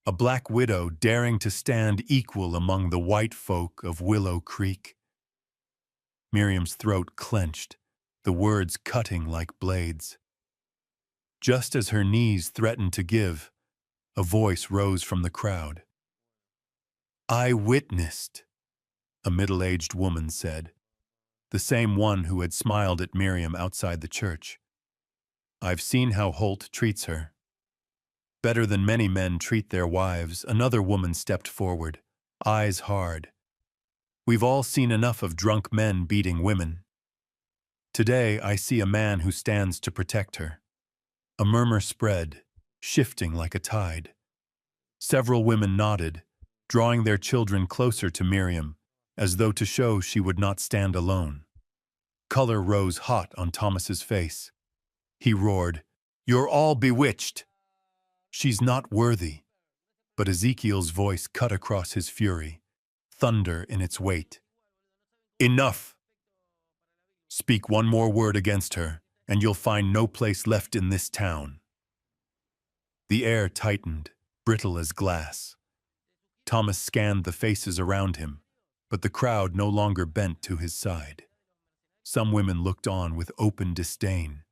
Speaker 1: A black widow daring to stand equal among the white folk of Willow Creek. Miriam's throat clenched, the words cutting like blades. Just as her knees threatened to give, a voice rose from the crowd. I witnessed, a middle-aged woman said, the same one who had smiled at Miriam outside the church. I've seen how Holt treats her. Better than many men treat their wives. Another woman stepped forward, eyes hard. We've all seen enough of drunk men beating women. Today I see a man who stands to protect her. A murmur spread, shifting like a tide. Several women nodded, drawing their children closer to Miriam, as though to show she would not stand alone. Color rose hot on Thomas's face. He roared, You're all bewitched. She's not worthy. But Ezekiel's voice cut across his fury, thunder in its weight. Enough! Speak one more word against her, and you'll find no place left in this town. The air tightened, brittle as glass. Thomas scanned the faces around him, but the crowd no longer bent to his side. Some women looked on with open disdain.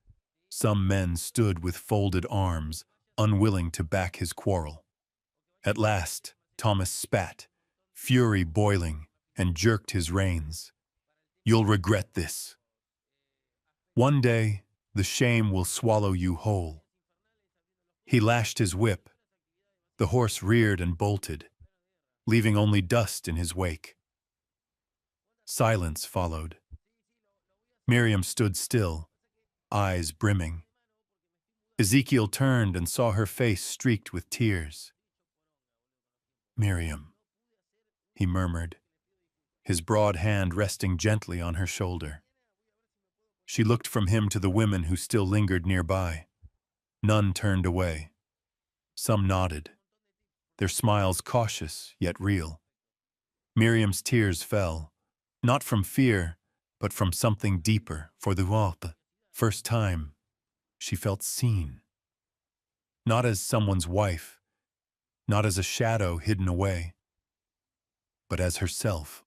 Speaker 1: Some men stood with folded arms, unwilling to back his quarrel. At last, Thomas spat, fury boiling, and jerked his reins. You'll regret this. One day, the shame will swallow you whole. He lashed his whip. The horse reared and bolted, leaving only dust in his wake. Silence followed. Miriam stood still, eyes brimming. Ezekiel turned and saw her face streaked with tears. Miriam, he murmured, his broad hand resting gently on her shoulder. She looked from him to the women who still lingered nearby. None turned away. Some nodded, their smiles cautious yet real. Miriam's tears fell, not from fear, but from something deeper. For the first time, she felt seen. Not as someone's wife, not as a shadow hidden away, but as herself.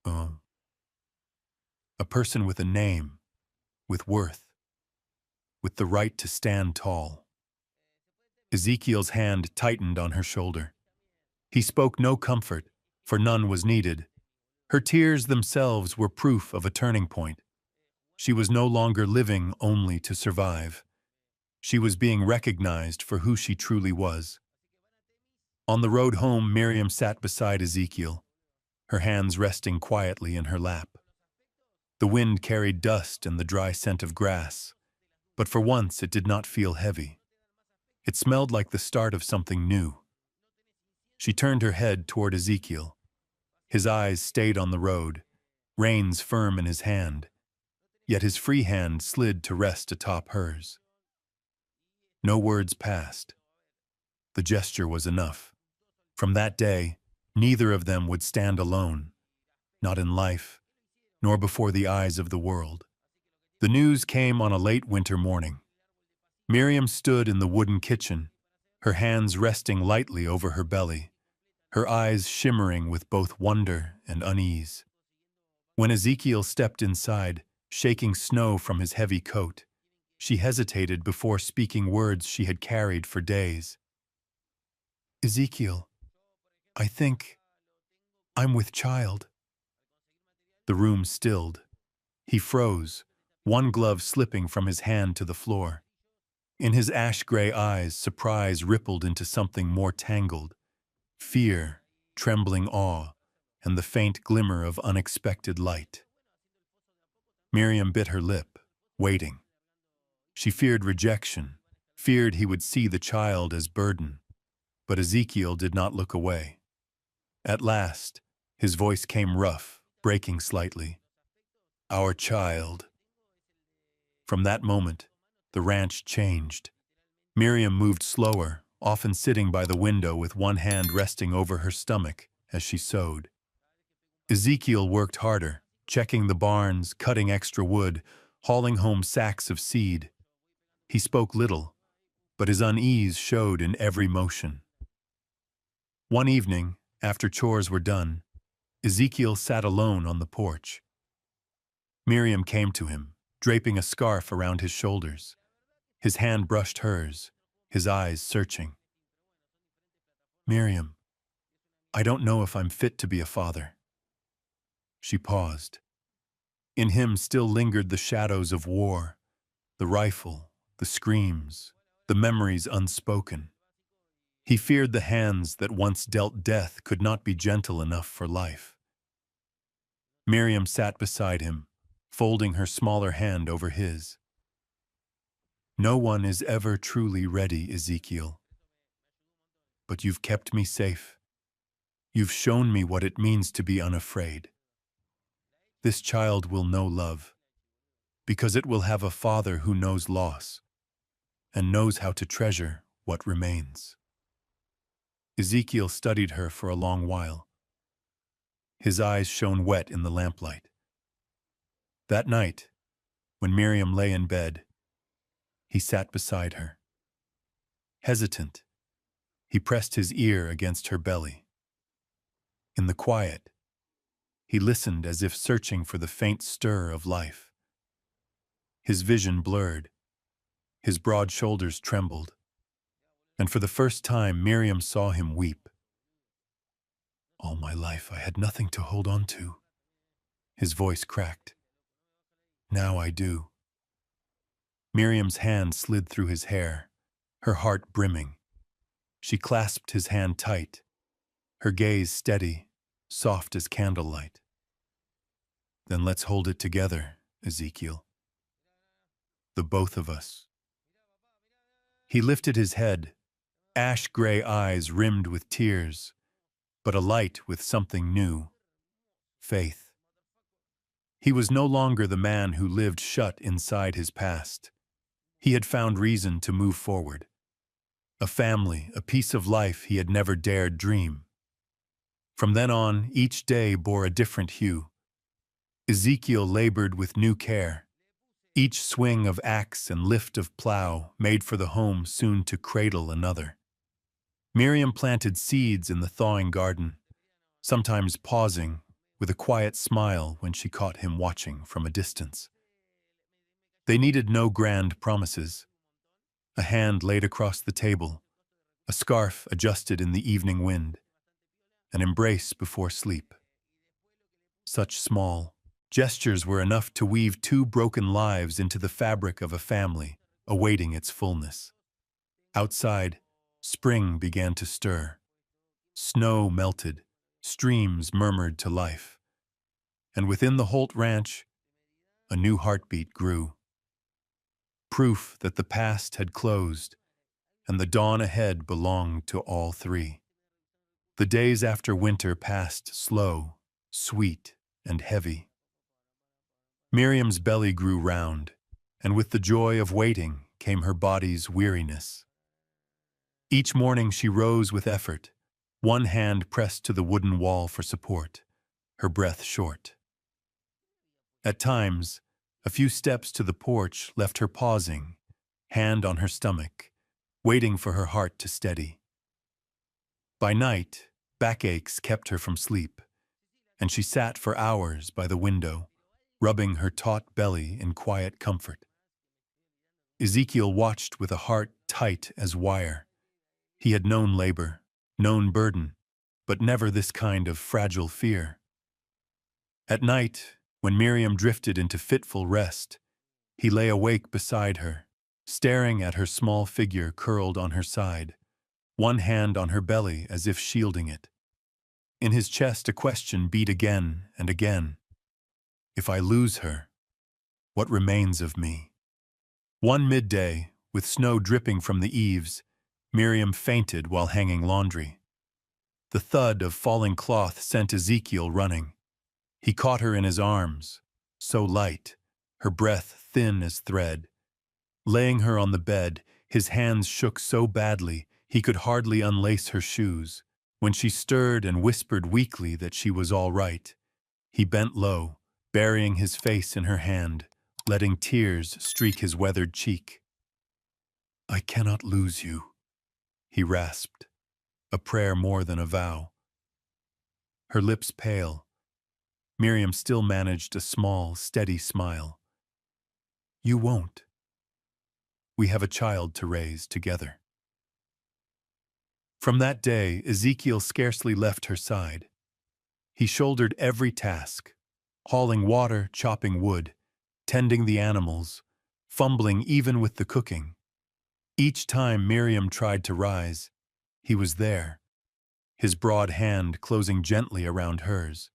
Speaker 1: A person with a name, with worth, with the right to stand tall. Ezekiel's hand tightened on her shoulder. He spoke no comfort, for none was needed. Her tears themselves were proof of a turning point. She was no longer living only to survive. She was being recognized for who she truly was. On the road home, Miriam sat beside Ezekiel, her hands resting quietly in her lap. The wind carried dust and the dry scent of grass, but for once it did not feel heavy. It smelled like the start of something new. She turned her head toward Ezekiel. His eyes stayed on the road, reins firm in his hand, yet his free hand slid to rest atop hers. No words passed. The gesture was enough. From that day, neither of them would stand alone, not in life, nor before the eyes of the world. The news came on a late winter morning. Miriam stood in the wooden kitchen, her hands resting lightly over her belly, her eyes shimmering with both wonder and unease. When Ezekiel stepped inside, shaking snow from his heavy coat, she hesitated before speaking words she had carried for days. Ezekiel, I think I'm with child. The room stilled. He froze, one glove slipping from his hand to the floor. In his ash-gray eyes, surprise rippled into something more tangled. Fear, trembling awe, and the faint glimmer of unexpected light. Miriam bit her lip, waiting. She feared rejection, feared he would see the child as burden. But Ezekiel did not look away. At last, his voice came rough, breaking slightly. "Our child." From that moment, the ranch changed. Miriam moved slower, often sitting by the window with one hand resting over her stomach as she sewed. Ezekiel worked harder, checking the barns, cutting extra wood, hauling home sacks of seed. He spoke little, but his unease showed in every motion. One evening, after chores were done, Ezekiel sat alone on the porch. Miriam came to him, draping a scarf around his shoulders. His hand brushed hers, his eyes searching. "Miriam, I don't know if I'm fit to be a father." She paused. In him still lingered the shadows of war, the rifle, the screams, the memories unspoken. He feared the hands that once dealt death could not be gentle enough for life. Miriam sat beside him, folding her smaller hand over his. "No one is ever truly ready, Ezekiel. But you've kept me safe. You've shown me what it means to be unafraid. This child will know love, because it will have a father who knows loss and knows how to treasure what remains." Ezekiel studied her for a long while. His eyes shone wet in the lamplight. That night, when Miriam lay in bed, he sat beside her. Hesitant, he pressed his ear against her belly. In the quiet, he listened as if searching for the faint stir of life. His vision blurred, his broad shoulders trembled, and for the first time Miriam saw him weep. "All my life I had nothing to hold on to." His voice cracked. "Now I do." Miriam's hand slid through his hair, her heart brimming. She clasped his hand tight, her gaze steady, soft as candlelight. "Then let's hold it together, Ezekiel. The both of us." He lifted his head, ash-gray eyes rimmed with tears, but alight with something new: faith. He was no longer the man who lived shut inside his past. He had found reason to move forward. A family, a piece of life he had never dared dream. From then on, each day bore a different hue. Ezekiel labored with new care. Each swing of axe and lift of plow made for the home soon to cradle another. Miriam planted seeds in the thawing garden, sometimes pausing with a quiet smile when she caught him watching from a distance. They needed no grand promises. A hand laid across the table, a scarf adjusted in the evening wind, an embrace before sleep. Such small gestures were enough to weave two broken lives into the fabric of a family, awaiting its fullness. Outside, spring began to stir. Snow melted, streams murmured to life. And within the Holt Ranch, a new heartbeat grew. Proof that the past had closed, and the dawn ahead belonged to all three. The days after winter passed slow, sweet, and heavy. Miriam's belly grew round, and with the joy of waiting came her body's weariness. Each morning she rose with effort, one hand pressed to the wooden wall for support, her breath short. At times, a few steps to the porch left her pausing, hand on her stomach, waiting for her heart to steady. By night, backaches kept her from sleep, and she sat for hours by the window, rubbing her taut belly in quiet comfort. Ezekiel watched with a heart tight as wire. He had known labor, known burden, but never this kind of fragile fear. At night, when Miriam drifted into fitful rest, he lay awake beside her, staring at her small figure curled on her side, one hand on her belly as if shielding it. In his chest a question beat again and again. If I lose her, What remains of me? One midday, with snow dripping from the eaves, Miriam fainted while hanging laundry. The thud of falling cloth sent Ezekiel running. He caught her in his arms, so light, her breath thin as thread. Laying her on the bed, his hands shook so badly he could hardly unlace her shoes. When she stirred and whispered weakly that she was all right, he bent low, burying his face in her hand, letting tears streak his weathered cheek. "I cannot lose you," he rasped, a prayer more than a vow. Her lips pale, Miriam still managed a small, steady smile. "You won't. We have a child to raise together." From that day, Ezekiel scarcely left her side. He shouldered every task, hauling water, chopping wood, tending the animals, fumbling even with the cooking. Each time Miriam tried to rise, he was there, his broad hand closing gently around hers.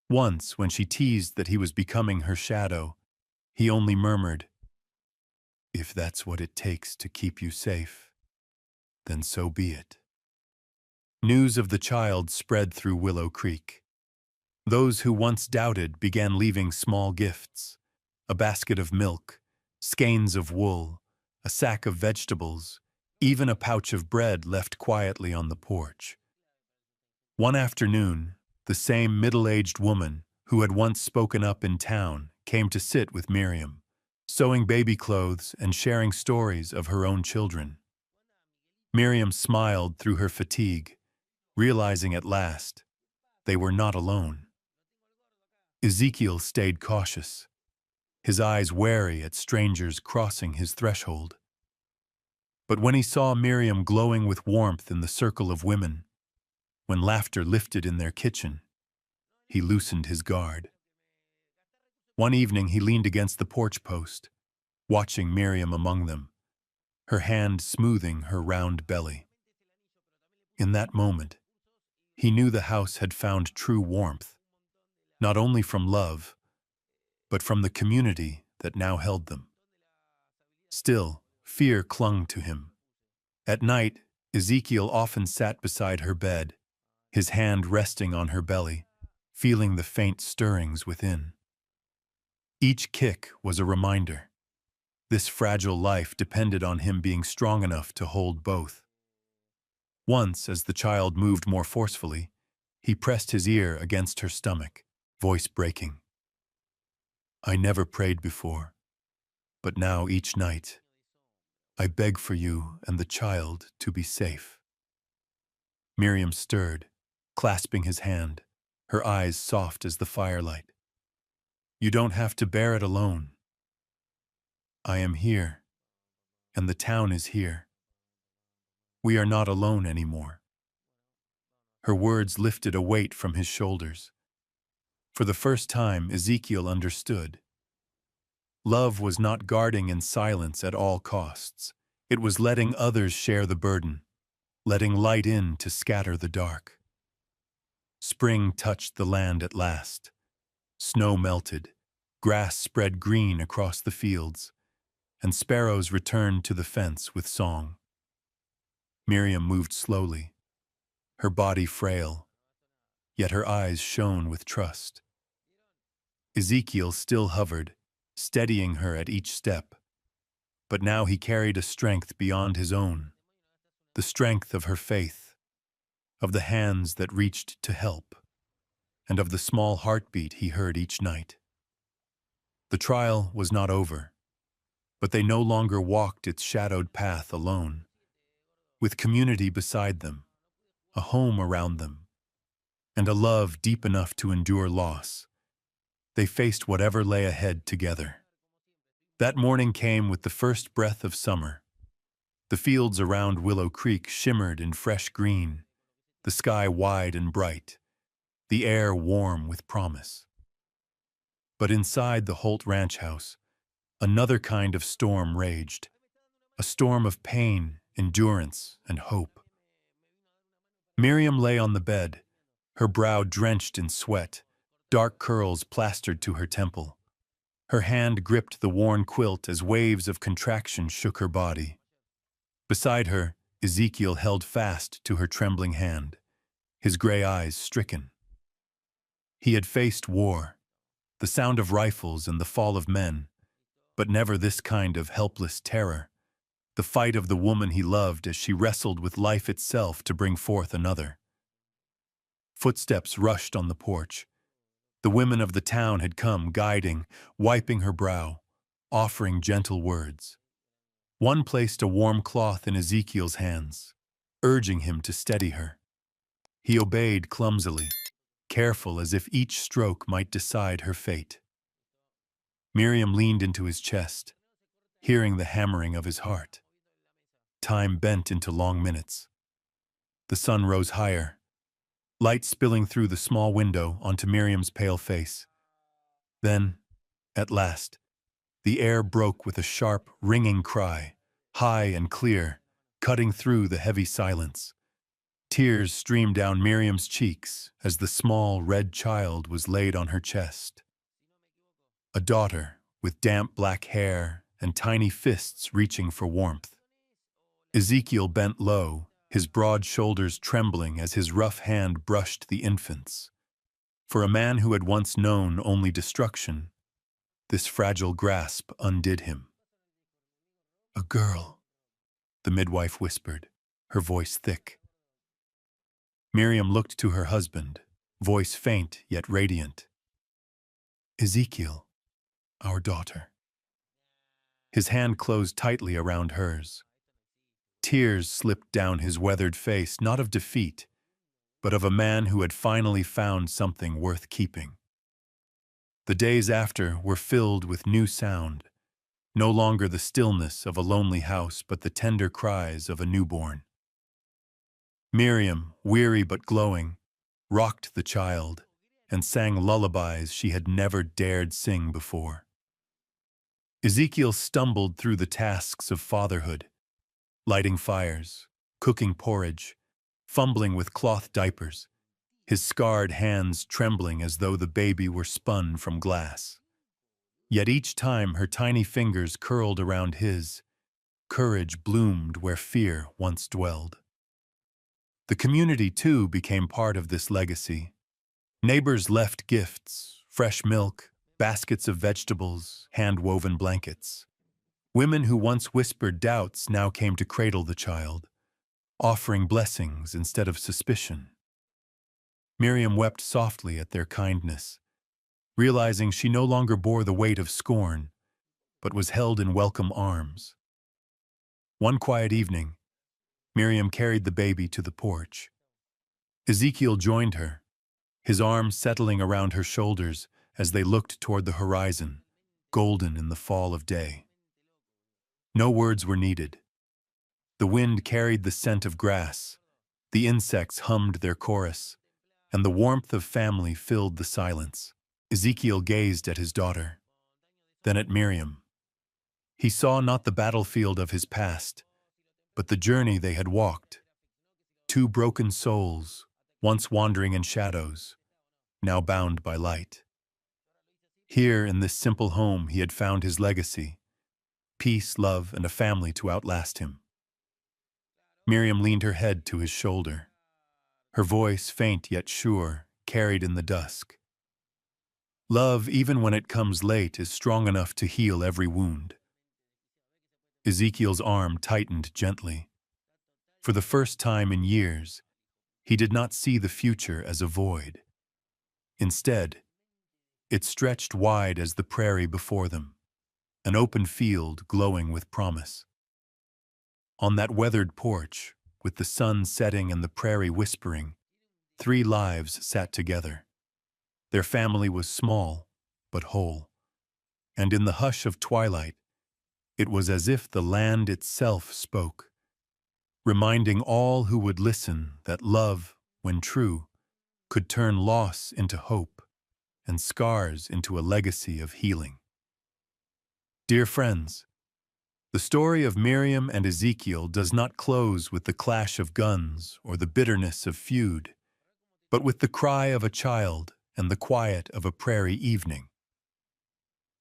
Speaker 1: Once, when she teased that he was becoming her shadow, he only murmured, "If that's what it takes to keep you safe, then so be it." News of the child spread through Willow Creek. Those who once doubted began leaving small gifts: a basket of milk, skeins of wool, a sack of vegetables, even a pouch of bread left quietly on the porch. One afternoon, the same middle-aged woman who had once spoken up in town came to sit with Miriam, sewing baby clothes and sharing stories of her own children. Miriam smiled through her fatigue, realizing at last they were not alone. Ezekiel stayed cautious, his eyes wary at strangers crossing his threshold. But when he saw Miriam glowing with warmth in the circle of women, when laughter lifted in their kitchen, he loosened his guard. One evening he leaned against the porch post, watching Miriam among them, her hand smoothing her round belly. In that moment, he knew the house had found true warmth, not only from love, but from the community that now held them. Still, fear clung to him. At night, Ezekiel often sat beside her bed, his hand resting on her belly, feeling the faint stirrings within. Each kick was a reminder. This fragile life depended on him being strong enough to hold both. Once, as the child moved more forcefully, he pressed his ear against her stomach, voice breaking. "I never prayed before, but now each night, I beg for you and the child to be safe." Miriam stirred, clasping his hand, her eyes soft as the firelight. "You don't have to bear it alone. I am here, and the town is here. We are not alone anymore." Her words lifted a weight from his shoulders. For the first time, Ezekiel understood. Love was not guarding in silence at all costs. It was letting others share the burden, letting light in to scatter the dark. Spring touched the land at last. Snow melted, grass spread green across the fields, and sparrows returned to the fence with song. Miriam moved slowly, her body frail, yet her eyes shone with trust. Ezekiel still hovered, steadying her at each step, but now he carried a strength beyond his own, the strength of her faith, of the hands that reached to help, and of the small heartbeat he heard each night. The trial was not over, but they no longer walked its shadowed path alone. With community beside them, a home around them, and a love deep enough to endure loss, they faced whatever lay ahead together. That morning came with the first breath of summer. The fields around Willow Creek shimmered in fresh green, the sky wide and bright, the air warm with promise. But inside the Holt Ranch house, another kind of storm raged, a storm of pain, endurance, and hope. Miriam lay on the bed, her brow drenched in sweat, dark curls plastered to her temple. Her hand gripped the worn quilt as waves of contraction shook her body. Beside her, Ezekiel held fast to her trembling hand, his gray eyes stricken. He had faced war, the sound of rifles and the fall of men, but never this kind of helpless terror, the fight of the woman he loved as she wrestled with life itself to bring forth another. Footsteps rushed on the porch. The women of the town had come, guiding, wiping her brow, offering gentle words. One placed a warm cloth in Ezekiel's hands, urging him to steady her. He obeyed clumsily, careful as if each stroke might decide her fate. Miriam leaned into his chest, hearing the hammering of his heart. Time bent into long minutes. The sun rose higher, light spilling through the small window onto Miriam's pale face. Then, at last, the air broke with a sharp, ringing cry, high and clear, cutting through the heavy silence. Tears streamed down Miriam's cheeks as the small, red child was laid on her chest. A daughter with damp black hair and tiny fists reaching for warmth. Ezekiel bent low, his broad shoulders trembling as his rough hand brushed the infant's. For a man who had once known only destruction, this fragile grasp undid him. "A girl," the midwife whispered, her voice thick. Miriam looked to her husband, voice faint yet radiant. "Ezekiel, our daughter." His hand closed tightly around hers. Tears slipped down his weathered face, not of defeat, but of a man who had finally found something worth keeping. The days after were filled with new sound, no longer the stillness of a lonely house, but the tender cries of a newborn. Miriam, weary but glowing, rocked the child and sang lullabies she had never dared sing before. Ezekiel stumbled through the tasks of fatherhood, lighting fires, cooking porridge, fumbling with cloth diapers, his scarred hands trembling as though the baby were spun from glass. Yet each time her tiny fingers curled around his, courage bloomed where fear once dwelled. The community, too, became part of this legacy. Neighbors left gifts, fresh milk, baskets of vegetables, hand-woven blankets. Women who once whispered doubts now came to cradle the child, offering blessings instead of suspicion. Miriam wept softly at their kindness, realizing she no longer bore the weight of scorn, but was held in welcome arms. One quiet evening, Miriam carried the baby to the porch. Ezekiel joined her, his arms settling around her shoulders as they looked toward the horizon, golden in the fall of day. No words were needed. The wind carried the scent of grass, the insects hummed their chorus, and the warmth of family filled the silence. Ezekiel gazed at his daughter, then at Miriam. He saw not the battlefield of his past, but the journey they had walked. Two broken souls, once wandering in shadows, now bound by light. Here in this simple home he had found his legacy, peace, love, and a family to outlast him. Miriam leaned her head to his shoulder. Her voice, faint yet sure, carried in the dusk. Love, even when it comes late, is strong enough to heal every wound. Ezekiel's arm tightened gently. For the first time in years, he did not see the future as a void. Instead, it stretched wide as the prairie before them, an open field glowing with promise. On that weathered porch, with the sun setting and the prairie whispering, 3 lives sat together. Their family was small, but whole. And in the hush of twilight, it was as if the land itself spoke, reminding all who would listen that love, when true, could turn loss into hope and scars into a legacy of healing. Dear friends, the story of Miriam and Ezekiel does not close with the clash of guns or the bitterness of feud, but with the cry of a child and the quiet of a prairie evening.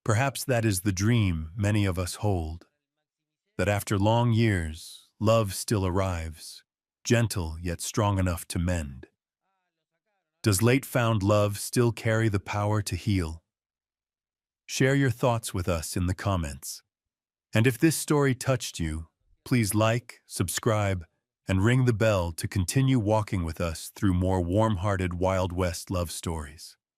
Speaker 1: Perhaps that is the dream many of us hold, that after long years, love still arrives, gentle yet strong enough to mend. Does late-found love still carry the power to heal? Share your thoughts with us in the comments. And if this story touched you, please like, subscribe, and ring the bell to continue walking with us through more warm-hearted Wild West love stories.